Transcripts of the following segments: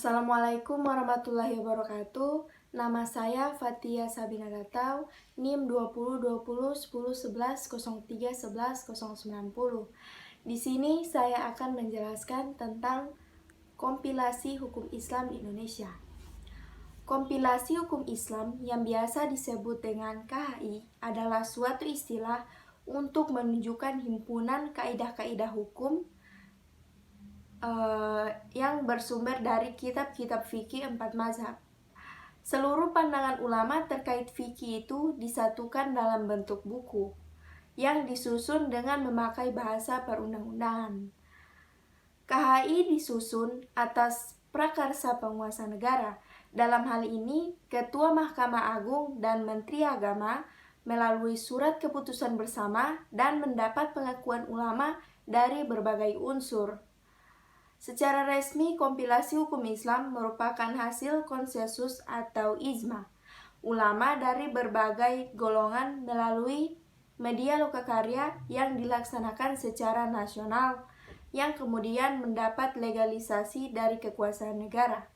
Assalamualaikum warahmatullahi wabarakatuh. Nama saya Fatia Sabina Datau, NIM 20201011031190. Di sini saya akan menjelaskan tentang kompilasi hukum Islam di Indonesia. Kompilasi hukum Islam yang biasa disebut dengan KHI adalah suatu istilah untuk menunjukkan himpunan kaidah-kaidah hukum yang bersumber dari kitab-kitab fikih 4 mazhab. Seluruh pandangan ulama terkait fikih itu disatukan dalam bentuk buku yang disusun dengan memakai bahasa perundang-undangan. KHI disusun atas prakarsa penguasa negara. Dalam hal ini, Ketua Mahkamah Agung dan Menteri Agama melalui surat keputusan bersama dan mendapat pengakuan ulama dari berbagai unsur. Secara resmi, kompilasi hukum Islam merupakan hasil konsensus atau ijma ulama dari berbagai golongan melalui media lokakarya yang dilaksanakan secara nasional yang kemudian mendapat legalisasi dari kekuasaan negara.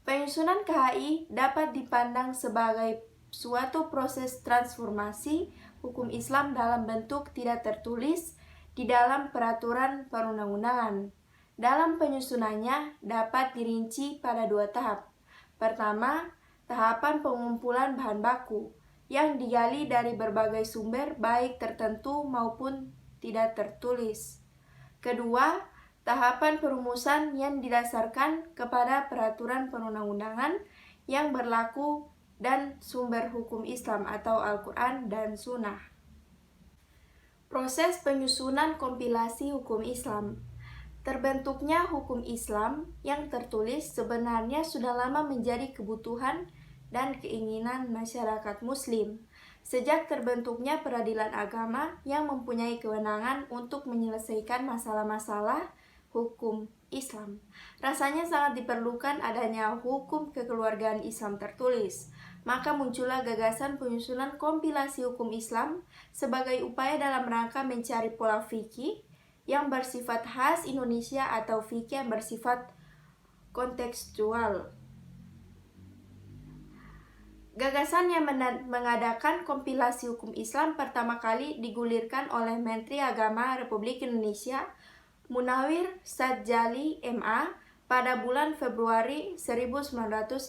Penyusunan KHI dapat dipandang sebagai suatu proses transformasi hukum Islam dalam bentuk tidak tertulis di dalam peraturan perundang-undangan. Dalam penyusunannya dapat dirinci pada 2 tahap. Pertama, tahapan pengumpulan bahan baku yang digali dari berbagai sumber baik tertentu maupun tidak tertulis. Kedua, tahapan perumusan yang didasarkan kepada peraturan perundang-undangan yang berlaku dan sumber hukum Islam atau Al-Quran dan Sunnah. Proses penyusunan kompilasi hukum Islam. Terbentuknya hukum Islam yang tertulis sebenarnya sudah lama menjadi kebutuhan dan keinginan masyarakat Muslim. Sejak terbentuknya peradilan agama yang mempunyai kewenangan untuk menyelesaikan masalah-masalah hukum Islam, rasanya sangat diperlukan adanya hukum kekeluargaan Islam tertulis. Maka muncullah gagasan penyusunan kompilasi hukum Islam sebagai upaya dalam rangka mencari pola fikih yang bersifat khas Indonesia atau fikih yang bersifat kontekstual. Gagasan yang mengadakan kompilasi hukum Islam pertama kali digulirkan oleh Menteri Agama Republik Indonesia Munawir Sadjali MA pada bulan Februari 1985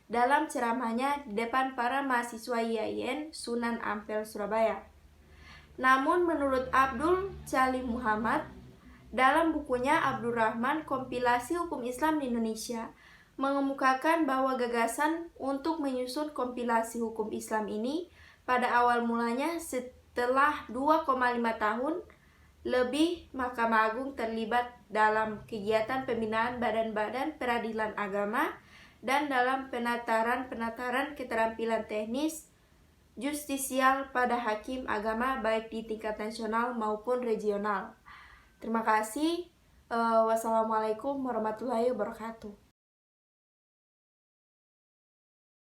dalam ceramahnya di depan para mahasiswa IAIN Sunan Ampel, Surabaya. Namun menurut Abdul Chalim Muhammad, dalam bukunya Abdurrahman Kompilasi Hukum Islam di Indonesia, mengemukakan bahwa gagasan untuk menyusun kompilasi hukum Islam ini pada awal mulanya setelah 2,5 tahun lebih Mahkamah Agung terlibat dalam kegiatan pembinaan badan-badan peradilan agama dan dalam penataran keterampilan teknis justisial pada hakim agama baik di tingkat nasional maupun regional. Terima kasih. Wassalamualaikum warahmatullahi wabarakatuh.